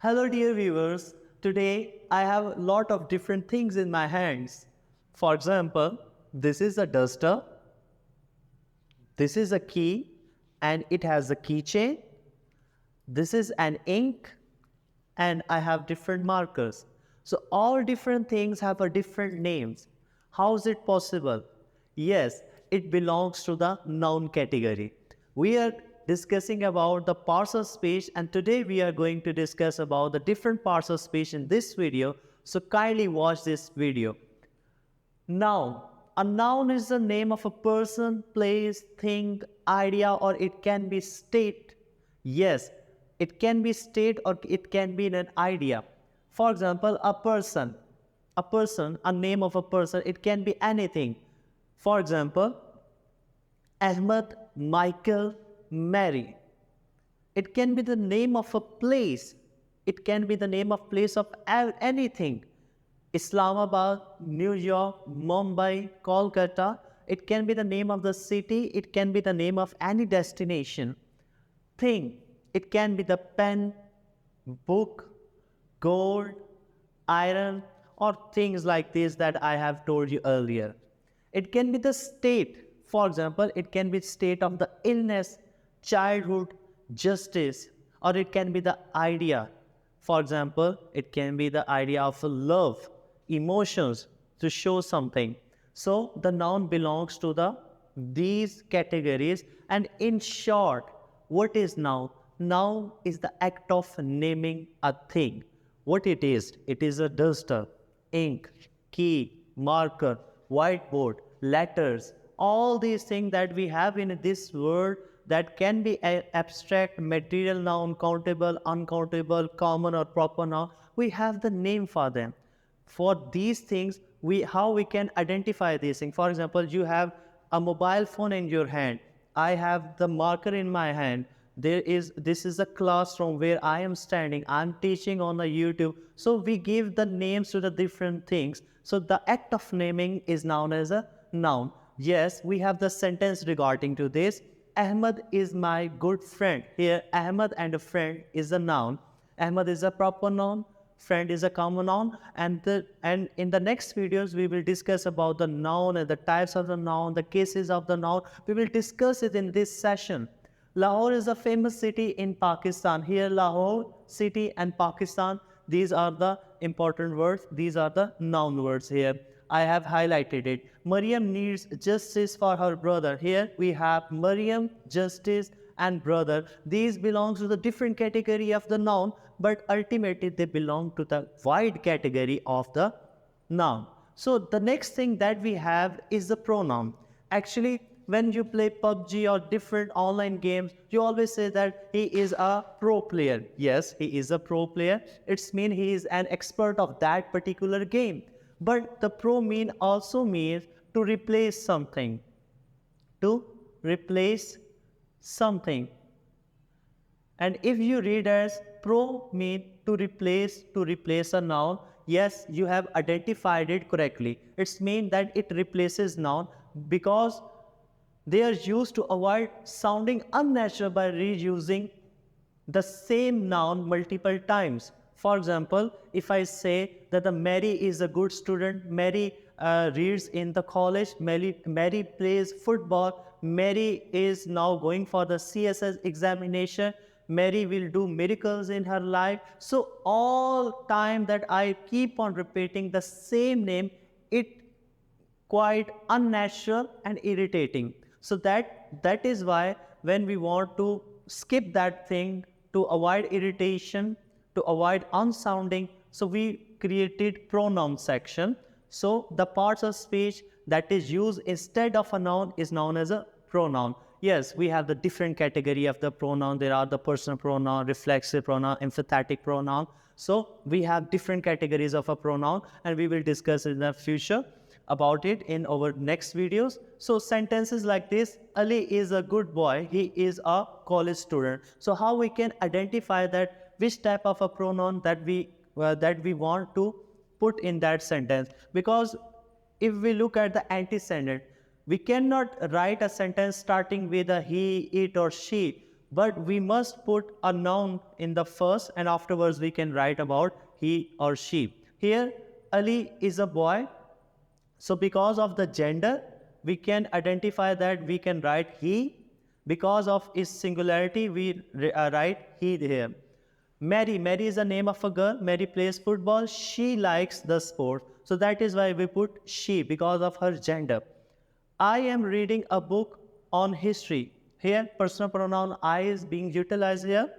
Hello dear viewers, today I have a lot of different things in my hands. For example, this is a duster, this is a key and it has a keychain, this is an ink and I have different markers. So all different things have a different names. How is it possible? Yes, it belongs to the noun category. We are discussing about the parts of speech and today we are going to discuss about the different parts of speech in this video. So kindly watch this video. Noun. A noun is the name of a person, place, thing, idea, or it can be state. Yes, it can be state or it can be an idea. For example, a name of a person, it can be anything. For example, Ahmed, Michael, Mary. It can be the name of a place. It can be the name of place of anything. Islamabad, New York, Mumbai, Kolkata. It can be the name of the city. It can be the name of any destination. Thing. It can be the pen, book, gold, iron, or things like this that I have told you earlier. It can be the state. For example, it can be state of the illness, childhood, justice, or it can be the idea. For example, it can be the idea of love, emotions to show something. So the noun belongs to these categories. And in short, what is noun? Noun is the act of naming a thing. What it is? It is a duster, ink, key, marker, whiteboard, letters, all these things that we have in this world that can be abstract, material noun, countable, uncountable, common or proper noun. We have the name for them. For these things, how we can identify these things. For example, you have a mobile phone in your hand. I have the marker in my hand. This is a classroom where I am standing. I'm teaching on a YouTube. So we give the names to the different things. So the act of naming is known as a noun. Yes, we have the sentence regarding to this. Ahmed is my good friend. Here, Ahmed and a friend is a noun. Ahmed is a proper noun. Friend is a common noun. And in the next videos, we will discuss about the noun and the types of the noun, the cases of the noun. We will discuss it in this session. Lahore is a famous city in Pakistan. Here, Lahore city and Pakistan, these are the important words. These are the noun words here. I have highlighted it. Maryam needs justice for her brother. Here we have Maryam, justice, and brother. These belong to the different category of the noun, but ultimately they belong to the wide category of the noun. So the next thing that we have is the pronoun. Actually, when you play PUBG or different online games, you always say that he is a pro player. Yes, he is a pro player. It's mean he is an expert of that particular game. But the pro mean also means to replace something. To replace something. And if you read as pro mean to replace a noun, yes, you have identified it correctly. It's mean that it replaces noun because they are used to avoid sounding unnatural by reusing the same noun multiple times. For example, if I say that the Mary is a good student, Mary reads in the college, Mary plays football, Mary is now going for the CSS examination, Mary will do miracles in her life. So all time that I keep on repeating the same name, it quite unnatural and irritating. So that is why when we want to skip that thing to avoid irritation, to avoid unsounding, so we created pronoun section. So the parts of speech that is used instead of a noun is known as a pronoun. Yes, we have the different category of the pronoun. There are the personal pronoun, reflexive pronoun, emphatic pronoun. So we have different categories of a pronoun and we will discuss in the future about it in our next videos. So sentences like this, Ali is a good boy, he is a college student. So how we can identify that which type of a pronoun that we want to put in that sentence? Because if we look at the antecedent, we cannot write a sentence starting with a he, it or she. but we must put a noun in the first and afterwards we can write about he or she. Here, Ali is a boy. So because of the gender, we can identify that we can write he. Because of its singularity, we write he here. Mary is the name of a girl. Mary plays football. She likes the sport. So that is why we put she because of her gender. I am reading a book on history. Here, personal pronoun I is being utilized here.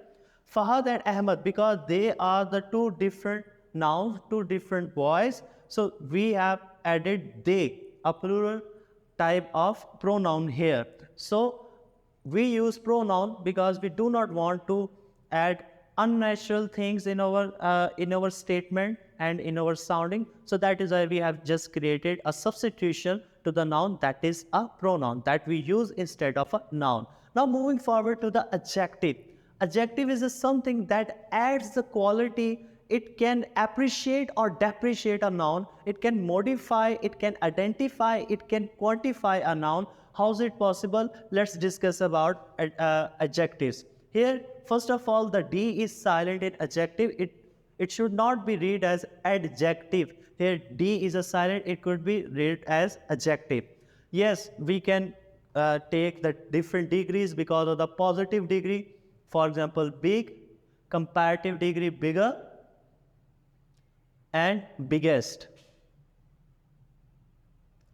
Fahad and Ahmad, because they are the two different nouns, two different boys. So we have added they, a plural type of pronoun here. So we use pronoun because we do not want to add unnatural things in our statement and in our sounding. So that is why we have just created a substitution to the noun, that is a pronoun that we use instead of a noun. Now moving forward to the adjective. Adjective is something that adds the quality. It can appreciate or depreciate a noun. It can modify, it can identify, it can quantify a noun. How is it possible? Let's discuss about adjectives. Here, first of all, the D is silent in adjective. It should not be read as adjective. Here, D is a silent. It could be read as adjective. Yes, we can take the different degrees because of the positive degree. For example, big, comparative degree, bigger, and biggest.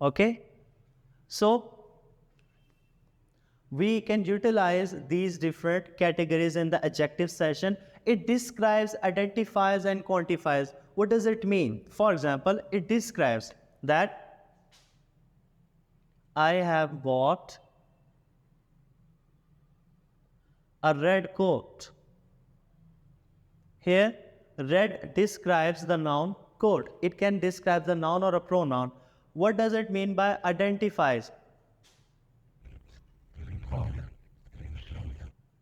Okay? So, we can utilize these different categories in the adjective session. It describes, identifies, and quantifies. What does it mean? For example, it describes that I have bought a red coat. Here, red describes the noun coat. It can describe the noun or a pronoun. What does it mean by identifies?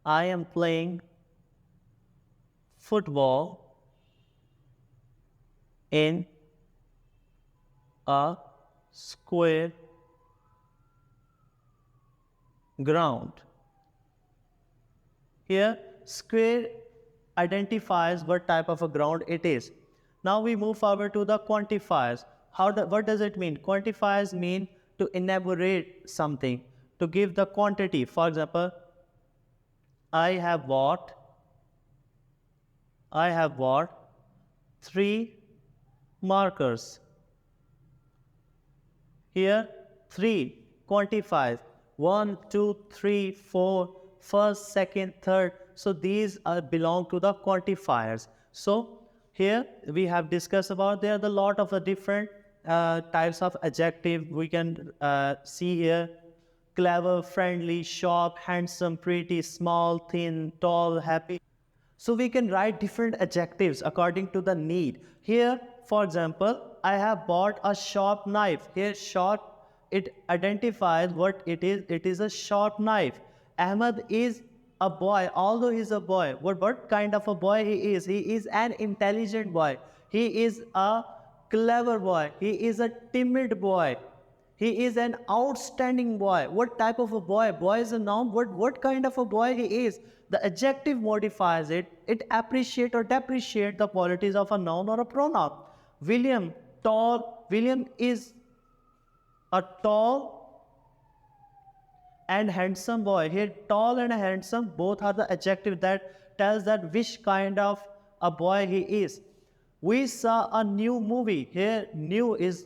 I am playing football in a square ground. Here, square identifies what type of a ground it is. Now we move forward to the quantifiers. What does it mean? Quantifiers mean to enumerate something, to give the quantity. For example, I have bought 3 markers. Here, 3 quantifies 1, 2, 3, 4, first, second, third. So these belong to the quantifiers. So here we have discussed about there are a lot of different types of adjective. We can see here: clever, friendly, sharp, handsome, pretty, small, thin, tall, happy. So we can write different adjectives according to the need. Here, for example, I have bought a sharp knife. Here, sharp, it identifies what it is. It is a sharp knife. Ahmed is a boy, although he is a boy. What kind of a boy he is? He is an intelligent boy. He is a clever boy. He is a timid boy. He is an outstanding boy. What type of a boy? Boy is a noun. What kind of a boy he is? The adjective modifies it. It appreciates or depreciates the qualities of a noun or a pronoun. William, tall. William is a tall and handsome boy. Here, tall and handsome, both are the adjective that tells that which kind of a boy he is. We saw a new movie. Here, new is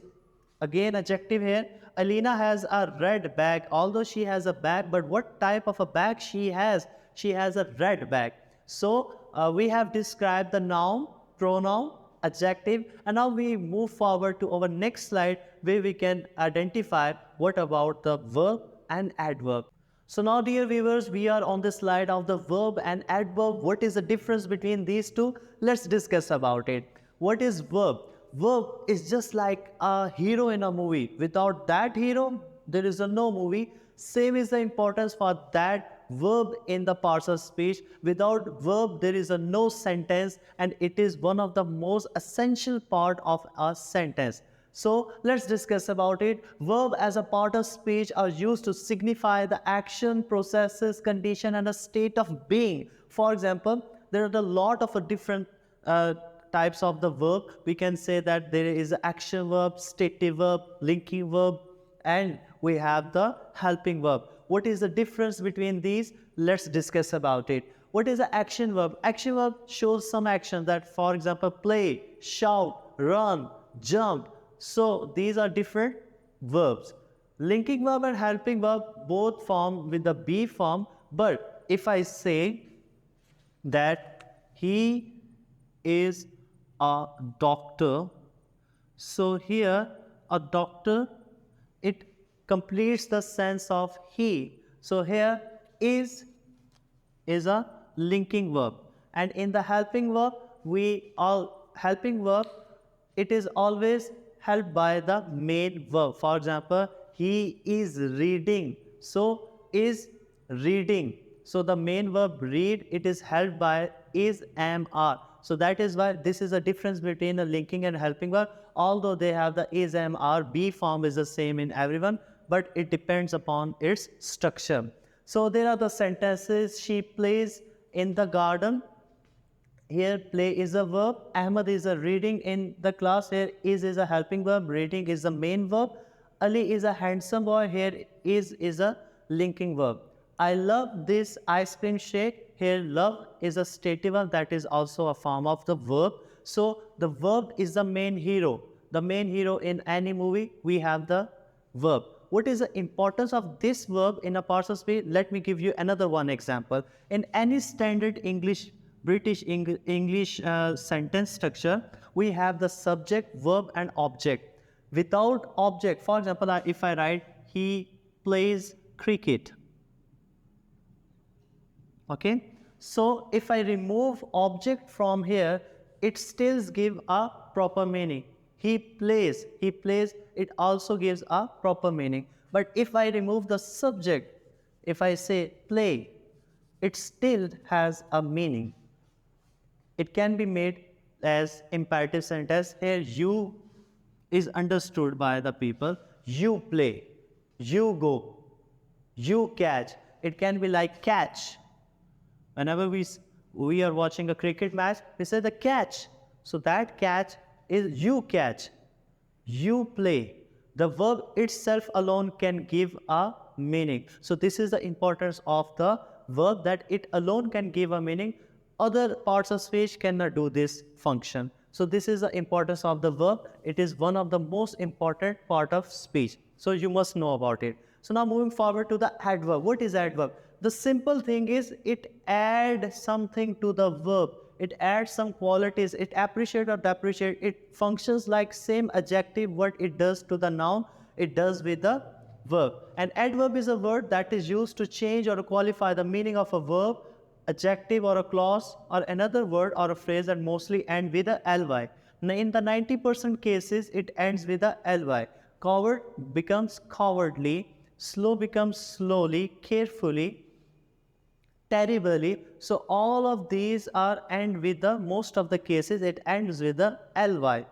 again adjective here. Alina has a red bag, although she has a bag, but what type of a bag she has? She has a red bag. So we have described the noun, pronoun, adjective, and now we move forward to our next slide where we can identify what about the verb and adverb. So now, dear viewers, we are on the slide of the verb and adverb. What is the difference between these two? Let's discuss about it. What is verb? Verb is just like a hero in a movie. Without that hero, there is no movie. Same is the importance for that verb in the parts of speech. Without verb, there is no sentence, and it is one of the most essential part of a sentence. So let's discuss about it. Verb as a part of speech are used to signify the action, processes, condition, and a state of being. For example, there are a lot of different types of the verb. We can say that there is action verb, stative verb, linking verb, and we have the helping verb. What is the difference between these? Let's discuss about it. What is the action verb? Action verb shows some action that, for example, play, shout, run, jump. So these are different verbs. Linking verb and helping verb both form with the be form, but if I say that he is a doctor, so here a doctor, it completes the sense of he. So here is a linking verb, and in the helping verb, helping verb, it is always helped by the main verb. For example, he is reading, so is reading. So the main verb read, it is helped by is, am, are. So that is why this is a difference between a linking and helping verb. Although they have the is, am, are, be form is the same in everyone, but it depends upon its structure. So there are the sentences. She plays in the garden. Here play is a verb. Ahmad is a reading in the class. Here is a helping verb. Reading is the main verb. Ali is a handsome boy. Here is a linking verb. I love this ice cream shake. Here love is a stative verb, that is also a form of the verb. So the verb is the main hero. The main hero in any movie, we have the verb. What is the importance of this verb in a parts of speech? Let me give you another one example. In any standard British English sentence structure, we have the subject, verb, and object. Without object, for example, if I write, he plays cricket. Okay, so if I remove object from here, it still gives a proper meaning. He plays, it also gives a proper meaning. But if I remove the subject, if I say play, it still has a meaning. It can be made as imperative sentence. Here you is understood by the people. You play, you go, you catch. It can be like catch. Whenever we are watching a cricket match, we say the catch. So that catch is you catch, you play. The verb itself alone can give a meaning. So this is the importance of the verb, that it alone can give a meaning. Other parts of speech cannot do this function. So this is the importance of the verb. It is one of the most important part of speech. So you must know about it. So now moving forward to the adverb. What is adverb? The simple thing is it adds something to the verb. It adds some qualities. It appreciates or depreciates. It functions like same adjective. What it does to the noun, it does with the verb. An adverb is a word that is used to change or qualify the meaning of a verb, adjective, or a clause, or another word or a phrase that mostly end with a ly. Now, in the 90% cases, it ends with a ly. Coward becomes cowardly. Slow becomes slowly, carefully, terribly. So all of these are end with the, most of the cases it ends with the ly.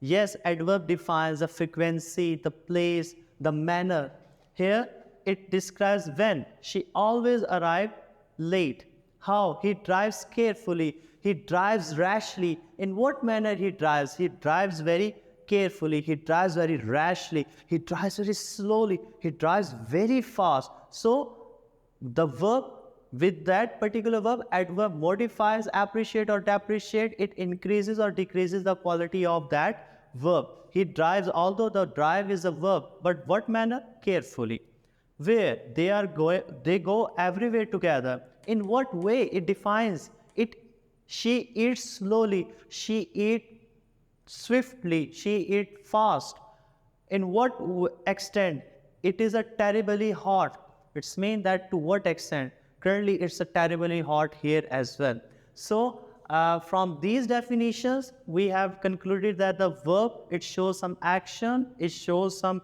Yes, adverb defines the frequency, the place, the manner. Here it describes when. She always arrived late. How? He drives carefully. He drives rashly. In what manner he drives? He drives very carefully. He drives very rashly. He drives very slowly. He drives very fast. So the verb, with that particular verb, adverb modifies, appreciate or depreciate. It increases or decreases the quality of that verb. He drives, although the drive is a verb, but what manner? Carefully. Where? They go everywhere together. In what way? It defines it. She eats slowly. She eats swiftly. She eats fast. In what extent? It is a terribly hot. It's mean that to what extent? Currently, it's a terribly hot here as well. So, from these definitions, we have concluded that the verb, it shows some action, it shows some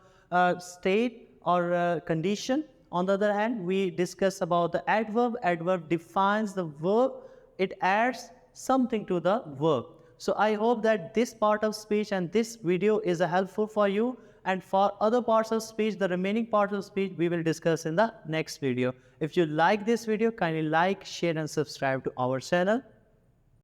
state or condition. On the other hand, we discuss about the adverb. Adverb defines the verb. It adds something to the verb. So I hope that this part of speech and this video is helpful for you. And for other parts of speech, the remaining parts of speech, we will discuss in the next video. If you like this video, kindly like, share and subscribe to our channel.